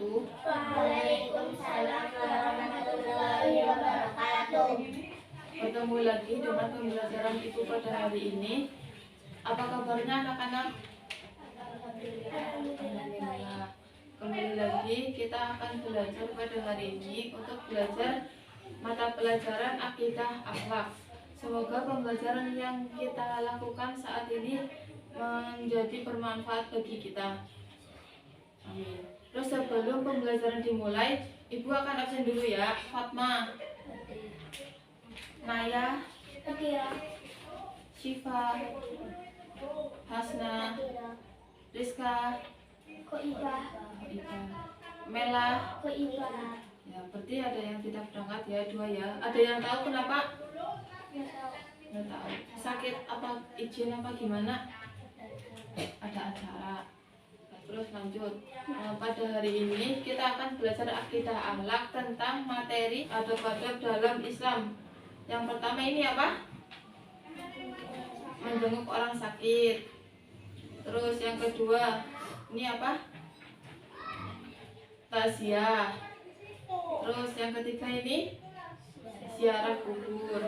wabarakatuh. Waalaikumsalam warahmatullahi wabarakatuh. Bertemu lagi dengan pembelajaran Ibu pada hari ini. Apa kabarnya anak-anak? Alhamdulillah. Kembali lagi kita akan belajar pada hari ini untuk belajar mata pelajaran akidah akhlak. Semoga pembelajaran yang kita lakukan saat ini menjadi bermanfaat bagi kita. Amin. Terus sebelum pembelajaran dimulai, Ibu akan absen dulu ya. Fatma, Naya, Syifa, Hasna, Rizka, Koiba, Mela. Ya, berarti ada yang tidak berangkat ya, 2 ya. Ada yang tahu kenapa? Nggak tahu. Sakit apa, izin apa gimana? Ada acara. Nah, terus lanjut. Pada hari ini kita akan belajar akidah akhlak tentang materi adab-adab dalam Islam. Yang pertama ini apa? Menjenguk orang sakit. Terus yang kedua, ini apa? Takziah. Terus yang ketiga ini ziarah kubur.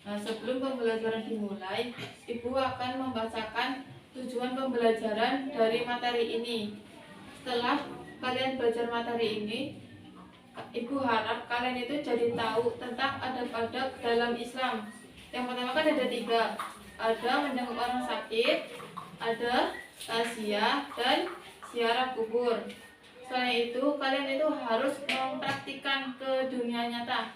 Nah, sebelum pembelajaran dimulai, Ibu akan membacakan tujuan pembelajaran dari materi ini. Setelah kalian belajar materi ini, Ibu harap kalian itu jadi tahu tentang adab-adab dalam Islam. Yang pertama kan ada 3. Ada menjenguk orang sakit, ada takziah, dan ziarah kubur. Selain itu, kalian itu harus mempraktikkan ke dunia nyata.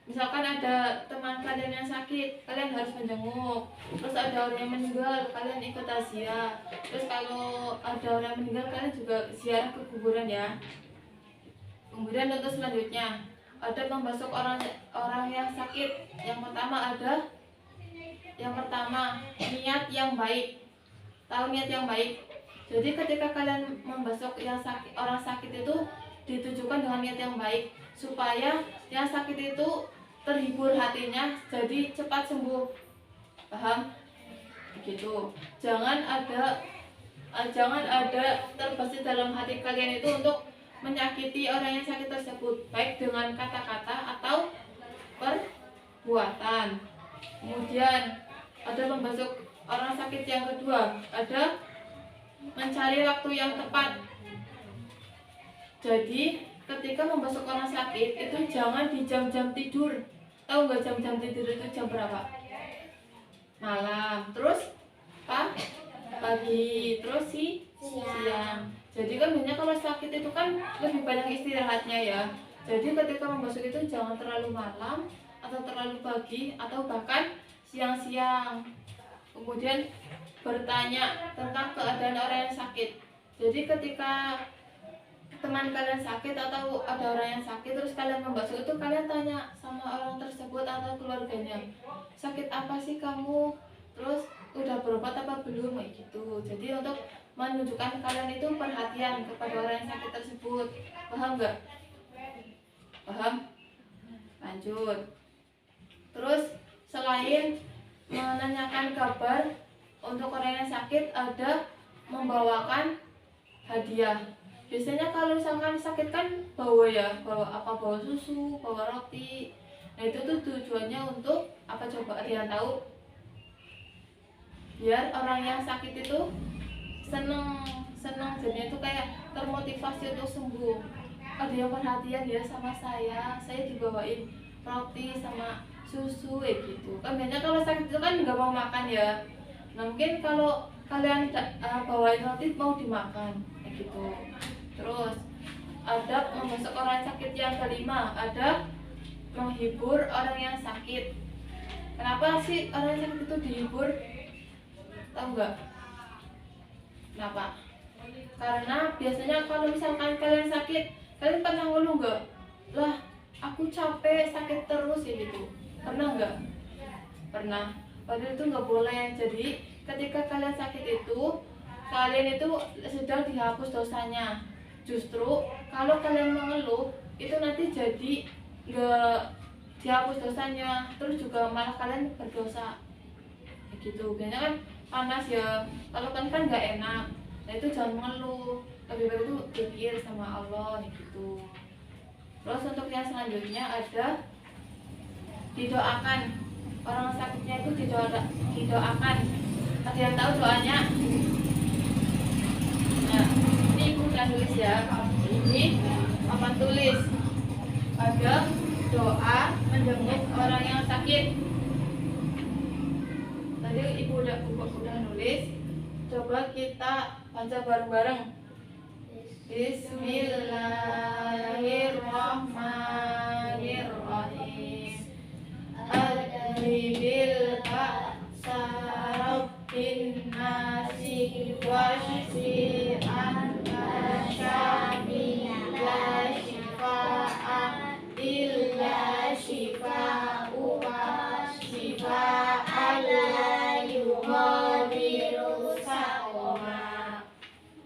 Misalkan ada teman kalian yang sakit, kalian harus menjenguk. Terus ada orang yang meninggal, kalian ikut takziah. Terus kalau ada orang yang meninggal, kalian juga ziarah ke kuburan ya. Kemudian untuk selanjutnya, ada membasuh orang yang sakit. Yang pertama niat yang baik. Tahu niat yang baik? Jadi ketika kalian membasuh orang sakit itu ditujukan dengan niat yang baik supaya yang sakit itu terhibur hatinya, jadi cepat sembuh. Paham? Begitu. Jangan ada terbesit dalam hati kalian itu untuk menyakiti orang yang sakit tersebut, baik dengan kata-kata atau perbuatan. Kemudian ada membasuh orang sakit yang kedua, ada mencari waktu yang tepat. Jadi ketika membasuh orang sakit itu jangan di jam-jam tidur. Tahu nggak jam-jam tidur itu jam berapa? Malam. Terus pagi. Terus siang. Jadi kan biasanya kalau sakit itu kan lebih banyak istirahatnya ya. Jadi ketika membasuh itu jangan terlalu malam atau terlalu pagi atau bahkan siang-siang. Kemudian bertanya tentang keadaan orang yang sakit. Jadi ketika teman kalian sakit atau ada orang yang sakit terus kalian membasuh itu, kalian tanya sama orang tersebut atau keluarganya, sakit apa sih kamu? Terus udah berobat apa belum? Kayak gitu. Jadi untuk menunjukkan kalian itu perhatian kepada orang yang sakit tersebut. Paham nggak? Paham? Lanjut. Terus selain menanyakan kabar untuk orang yang sakit, ada membawakan hadiah. Biasanya kalau misalkan sakit kan bawa susu, bawa roti. Nah itu tuh tujuannya untuk apa coba? Ada yang tahu? Biar orang yang sakit itu seneng, jadinya itu kayak termotivasi untuk sembuh. Ada yang perhatian ya sama saya dibawain roti sama susu gitu. Kan biasanya kalau sakit itu kan nggak mau makan ya. Nah, mungkin kalau kalian bawain roti mau dimakan kayak gitu. Terus ada membasuh orang sakit yang kelima, ada menghibur orang yang sakit. Kenapa sih orang yang sakit itu dihibur? Tahu nggak? Kenapa? Karena biasanya kalau misalkan kalian sakit, kalian pernah ngeluh nggak? Lah, aku capek, sakit terus gitu. Pernah nggak? Pernah. Padahal itu nggak boleh. Jadi ketika kalian sakit itu, kalian itu sedang dihapus dosanya. Justru kalau kalian mengeluh itu nanti jadi nggak dihapus dosanya, terus juga malah kalian berdosa. Gitu. Biasanya kan panas ya, kalau kan nggak enak. Nah itu jangan mengeluh. lebih baik itu zikir sama Allah gitu. Terus untuk yang selanjutnya ada didoakan. Orang sakitnya itu didoakan. Ada yang tahu doanya? Nah, ini ibu udah tulis ya. Ini apa tulis? Ada doa menjenguk orang yang sakit. Tadi ibu udah nulis. Coba kita baca bareng-bareng. Bismillahirrahmanirrahim. Adribil ba'sa rabbin nasi washfi anta syafi la shifa'a illa shifa'uka shifa'an la yughadiru saqama.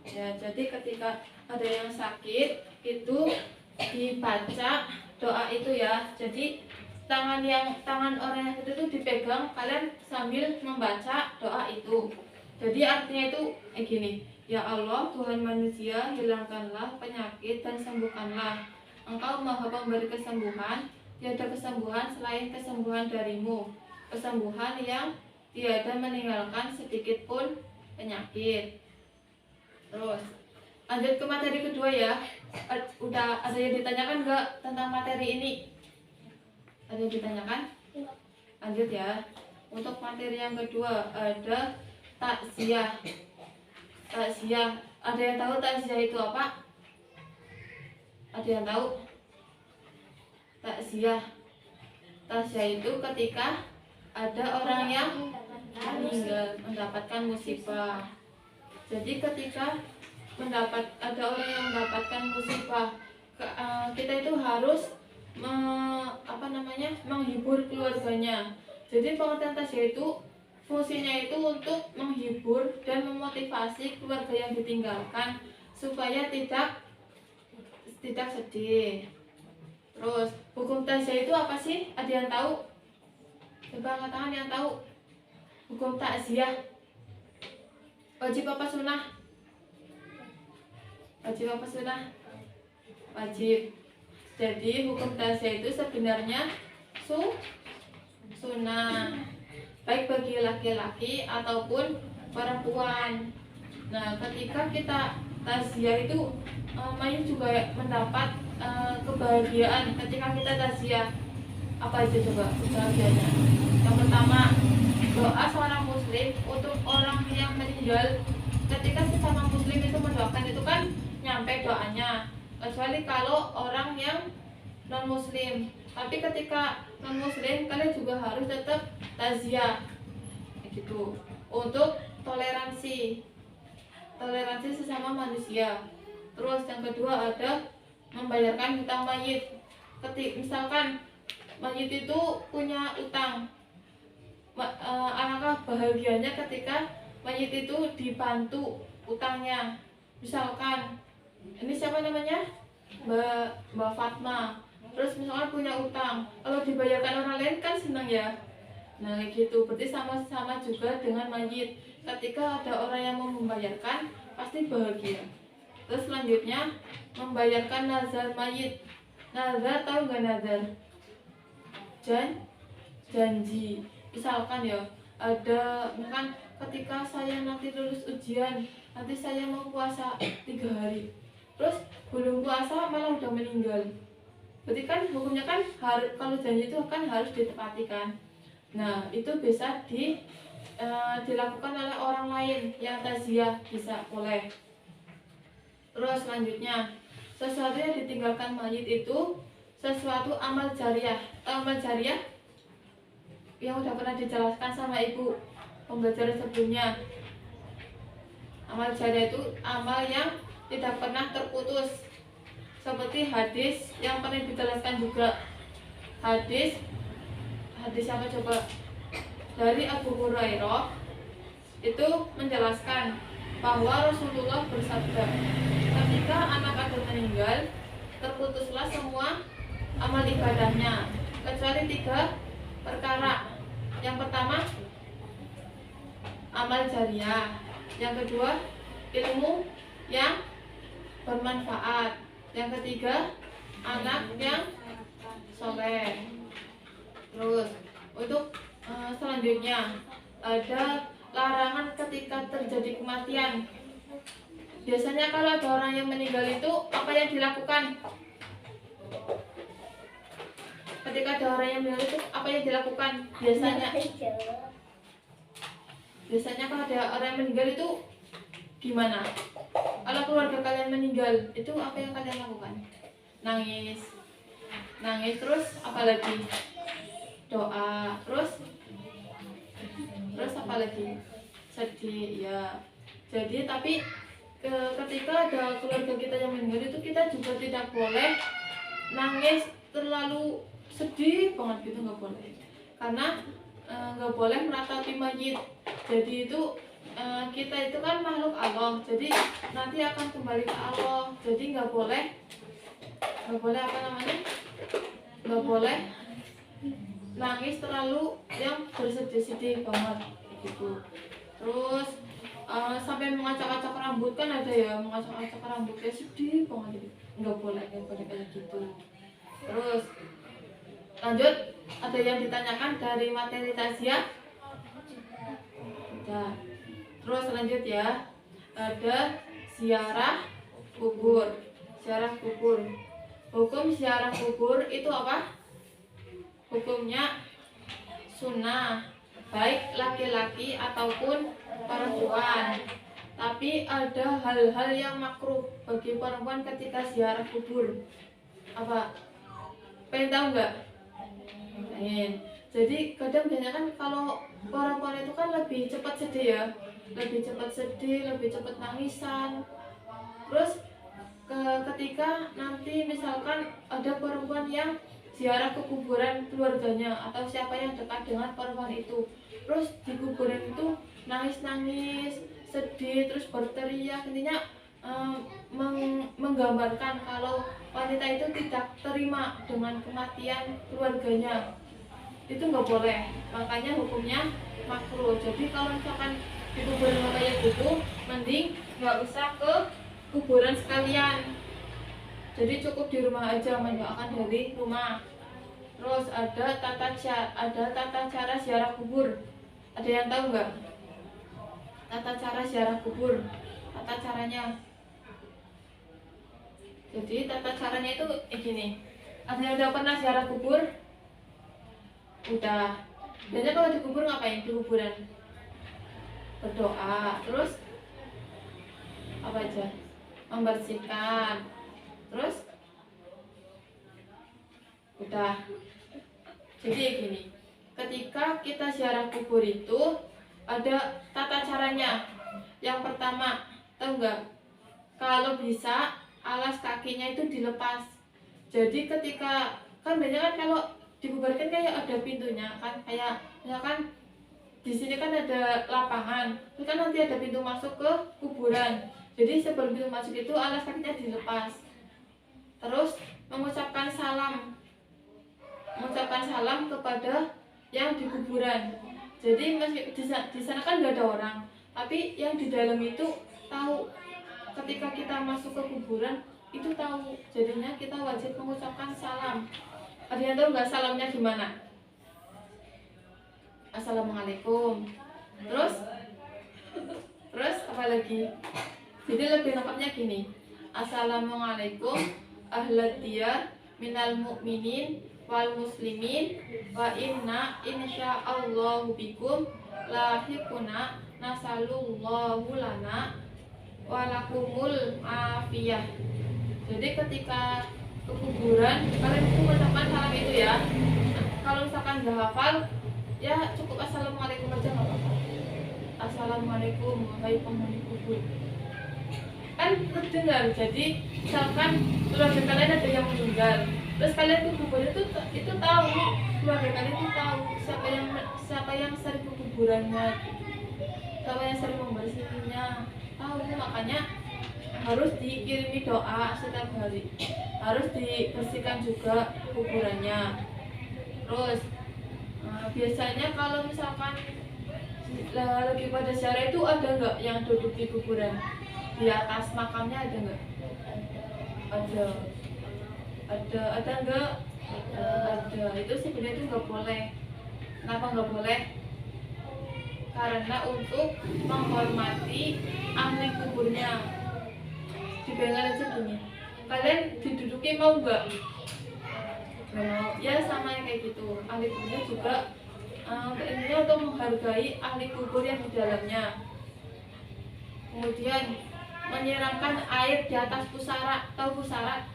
Ya, jadi ketika ada yang sakit itu dibaca doa itu ya. Jadi tangan orang yang itu dipegang, kalian sambil membaca doa itu. Jadi artinya itu gini, ya Allah Tuhan manusia, hilangkanlah penyakit dan sembuhkanlah. Engkau Maha Pemberi kesembuhan, tiada kesembuhan selain kesembuhan darimu, kesembuhan yang tiada meninggalkan sedikit pun penyakit. Terus lanjut ke materi kedua ya. Udah ada yang ditanyakan nggak tentang materi ini? Ada yang ditanyakan? Lanjut ya. Untuk materi yang kedua ada takziah. Takziah. Ada yang tahu takziah itu apa? Ada yang tahu? Takziah. Takziah itu ketika ada orang yang meninggal, mendapatkan musibah. Jadi ketika ada orang yang mendapatkan musibah, kita itu harus menghibur keluarganya. Jadi pengertian takziah itu fungsinya itu untuk menghibur dan memotivasi keluarga yang ditinggalkan supaya tidak sedih. Terus hukum takziah itu apa sih? Ada yang tahu? Coba angkat tangan yang tahu. Hukum takziah wajib apa sunnah? Wajib apa sunnah? Wajib. Jadi hukum takziah itu sebenarnya sunnah, baik bagi laki-laki ataupun perempuan. Nah, ketika kita takziah itu mayit juga mendapat kebahagiaan ketika kita takziah. Apa itu coba kebahagiaannya? Yang pertama, doa seorang muslim untuk orang yang meninggal. Ketika sesama muslim itu mendoakan itu kan nyampe doanya, kecuali kalau orang yang non muslim. Tapi ketika non muslim kalian juga harus tetap takziah gitu, untuk toleransi sesama manusia. Terus yang kedua ada membayarkan hutang mayit. Misalkan mayit itu punya utang, alangkah bahagianya ketika mayit itu dibantu utangnya. Misalkan ini siapa namanya, Mbak Fatma, terus misalkan punya utang, kalau dibayarkan orang lain kan senang ya. Nah gitu, berarti sama-sama juga dengan mayit. Ketika ada orang yang mau membayarkan, pasti bahagia. Terus selanjutnya membayarkan nazar mayit. Nazar, tahu nggak nazar? Janji. Misalkan ya, ada misalkan ketika saya nanti lulus ujian, nanti saya mau puasa 3 hari, terus belum puasa malah udah meninggal. Berarti kan hukumnya kan kalau janji itu kan harus ditepati kan. Nah itu bisa dilakukan oleh orang lain yang takziah, bisa boleh. Terus selanjutnya, sesuatu yang ditinggalkan mayit itu sesuatu amal jariah. Amal jariah yang udah pernah dijelaskan sama ibu pembelajaran sebelumnya. Amal jariah itu amal yang tidak pernah terputus, seperti hadis yang pernah dijelaskan juga. Hadis apa coba? Dari Abu Hurairah itu menjelaskan bahwa Rasulullah bersabda, ketika anak Adam meninggal, terputuslah semua amal ibadahnya kecuali 3 perkara. Yang pertama, amal jariah. Yang kedua, ilmu yang bermanfaat. Yang ketiga, anak yang soleh. Terus untuk selanjutnya ada larangan ketika terjadi kematian. Biasanya kalau ada orang yang meninggal itu apa yang dilakukan? Ketika ada orang yang meninggal itu apa yang dilakukan? Biasanya kalau ada orang yang meninggal itu gimana? Kalau keluarga kalian meninggal itu apa yang kalian lakukan? Nangis. Nangis terus apa lagi? Doa. Terus apa lagi? Sedih ya. Jadi tapi ketika ada keluarga kita yang meninggal itu kita juga tidak boleh nangis terlalu sedih banget gitu, nggak boleh, karena nggak boleh meratapi mayit. Jadi itu kita itu kan makhluk Allah, jadi nanti akan kembali ke Allah. Jadi nggak boleh apa namanya, nggak boleh nangis terlalu yang bersedih-sedih banget gitu. Terus sampai mengacak-acak rambut, kan ada ya mengacak-acak rambut kayak sedih banget gitu, nggak boleh kayak gitu. Terus lanjut, ada yang ditanyakan dari materi tazkiyah? Udah. Terus lanjut ya, ada ziarah kubur. Ziarah kubur, hukum ziarah kubur itu apa? Hukumnya sunnah, baik laki-laki ataupun perempuan. Tapi ada hal-hal yang makruh bagi perempuan ketika ziarah kubur. Apa? Pengen tahu nggak? Pengen. Jadi kadang biasanya kan kalau perempuan itu kan lebih cepat sedih ya, lebih cepat sedih, lebih cepat nangisan. Terus ketika nanti misalkan ada perempuan yang ziarah ke kuburan keluarganya atau siapa yang dekat dengan perempuan itu, terus di kuburan itu nangis-nangis, sedih, terus berteriak, intinya menggambarkan kalau wanita itu tidak terima dengan kematian keluarganya, itu nggak boleh. Makanya hukumnya makruh. Jadi kalau misalkan di kuburan mayat itu mending nggak usah ke kuburan sekalian, jadi cukup di rumah aja, mendoakan dari rumah. Terus ada tata cara ziarah kubur. Ada yang tahu nggak tata cara ziarah kubur? Tata caranya, jadi tata caranya itu gini. Ada yang udah pernah ziarah kubur? Udah. Biasanya kalau di kubur ngapain? Di kuburan berdoa, terus apa aja? Membersihkan, terus udah. Jadi gini, ketika kita ziarah kubur itu ada tata caranya. Yang pertama, tahu nggak? Kalau bisa alas kakinya itu dilepas. Jadi ketika kan biasanya kan kalau dikuburkan kayak ada pintunya kan, kayak misalkan di sini kan ada lapangan, itu kan nanti ada pintu masuk ke kuburan. Jadi sebelum pintu masuk itu alas kakinya dilepas. Terus mengucapkan salam kepada yang di kuburan. Jadi di sana kan nggak ada orang, tapi yang di dalam itu tahu. Ketika kita masuk ke kuburan itu tahu, jadinya kita wajib mengucapkan salam. Ada yang tahu nggak salamnya gimana? Assalamualaikum. Terus apa lagi? Jadi lebih lengkapnya gini. Assalamualaikum ahlat diyar minal mu'minin wal muslimin wa inna insyaallahu bikum lahiquna nasallallahu lana walakumul afiyah. Jadi ketika ke kuburan kalian itu mengucapkan salam itu ya. Kalau misalkan nggak hafal ya cukup assalamualaikum aja nggak apa-apa. Assalamualaikum wahai penghuni kubur. Kan terdengar. Jadi misalkan keluarga kalian ada yang meninggal, terus kalian ke kubur itu tahu, keluarga kalian itu tahu siapa yang sering ke kuburannya, siapa yang sering membersihkannya, tahu. Makanya harus dikirimi doa setiap hari, harus dibersihkan juga kuburannya. Terus biasanya kalau misalkan lagi pada ziarah itu ada nggak yang duduk di kuburan, di atas makamnya ada nggak? ada enggak? Ada. Itu sebenarnya itu nggak boleh. Kenapa nggak boleh? Karena untuk menghormati ahli kuburnya. Dibayangkan aja gini, kalian diduduki mau nggak? Nggak mau. Ya sama kayak gitu. Ahli kuburnya juga intinya untuk menghargai ahli kubur yang di dalamnya. Kemudian menyiramkan air di atas pusara. Tahu pusara?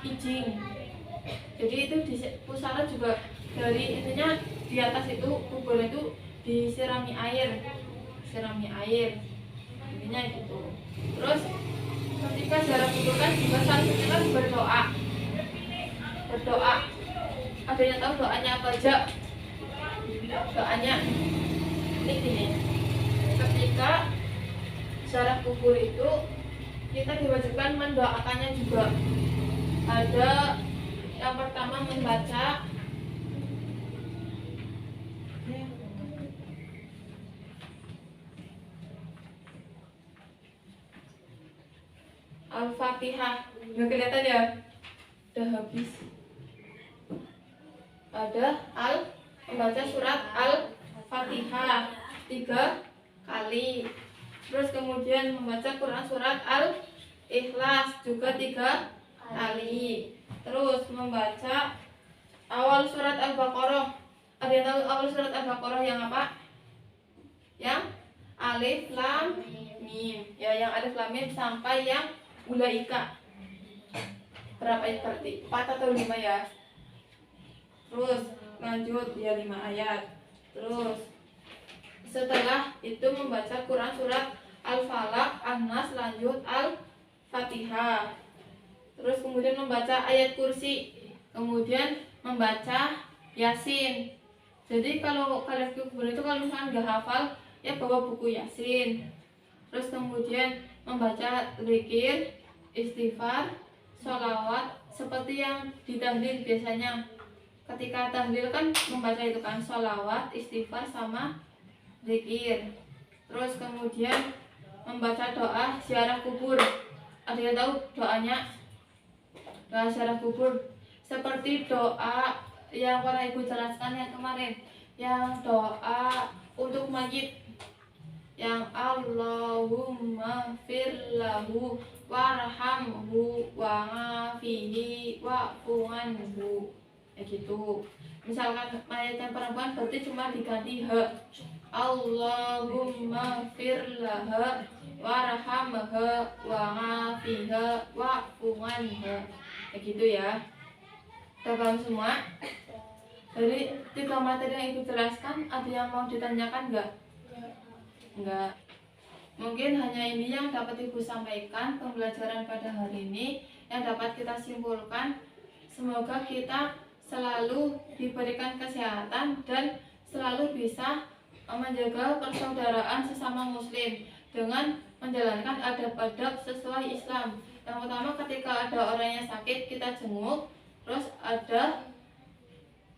Ijing. Jadi itu di pusara juga dari intinya di atas itu kubur itu disirami air, intinya gitu. Terus ketika ziarah kubur kan juga selanjutnya kan berdoa. Ada yang tahu doanya apa aja? Doanya ini gini. Ketika ziarah kubur itu kita diwajibkan mendoakannya juga. Ada yang pertama membaca Al-Fatihah. Nggak kelihatan ya? Udah habis. Ada membaca surat Al-Fatihah 3 kali. Terus kemudian membaca Quran surat Al-Ikhlas juga 3 kali. Terus membaca awal surat Al-Baqarah. Ada yang tahu awal surat Al-Baqarah yang apa? Yang Alif Lam Mim. Ya, yang Alif Lam Mim sampai yang Ulaika. Berapa ayat berarti? 4 atau 5 ya? Terus lanjut ya 5 ayat. Terus setelah itu membaca Quran surat Al-Falaq, An-Nas, lanjut Al-Fatihah. Terus kemudian membaca ayat kursi. Kemudian membaca Yasin. Jadi kalau kalian ke kubur itu kalau misalnya nggak hafal ya bawa buku Yasin. Terus kemudian membaca zikir, istighfar, sholawat seperti yang ditahlil biasanya. Ketika tahlil kan membaca itu kan sholawat, istighfar sama zikir. Terus kemudian membaca doa ziarah kubur. Ada yang tahu doanya? Doa ziarah kubur seperti doa yang para ibu jelaskan yang kemarin, yang doa untuk mayit, yang Allahumma firlahu warhamhu wa'afihi wa'fu'anhu, ya gitu. Misalkan mayatnya perempuan berarti cuma diganti he, Allahumma firlaha warhamha wa'afiha wa'fu'anha, ya gitu ya. Udah paham semua? Dari 3 materi yang ibu jelaskan, ada yang mau ditanyakan nggak? Enggak. Mungkin hanya ini yang dapat ibu sampaikan pembelajaran pada hari ini yang dapat kita simpulkan. Semoga kita selalu diberikan kesehatan dan selalu bisa menjaga persaudaraan sesama muslim dengan menjalankan adab-adab sesuai Islam. Yang pertama, ketika ada orang yang sakit kita jenguk. Terus ada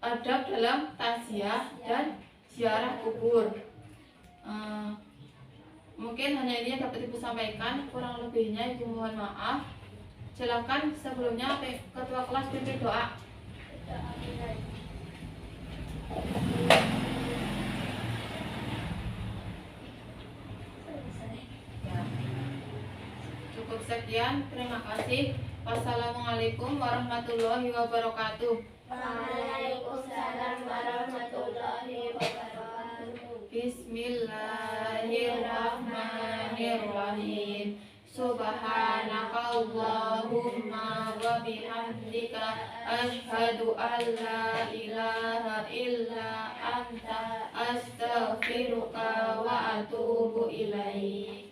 adab dalam takziah dan ziarah kubur. Mungkin hanya ini yang dapat ibu sampaikan, kurang lebihnya ibu mohon maaf. Silakan sebelumnya ketua kelas pimpin doa. Cukup sekian, terima kasih. Wassalamualaikum warahmatullahi wabarakatuh. Waalaikumsalam warahmatullahi wabarakatuh. Bismillahirrahmanirrahim. Subhanakallahumma wa bihamdika asyhadu an la ilaha illa anta astaghfiruka wa atubu ilaik.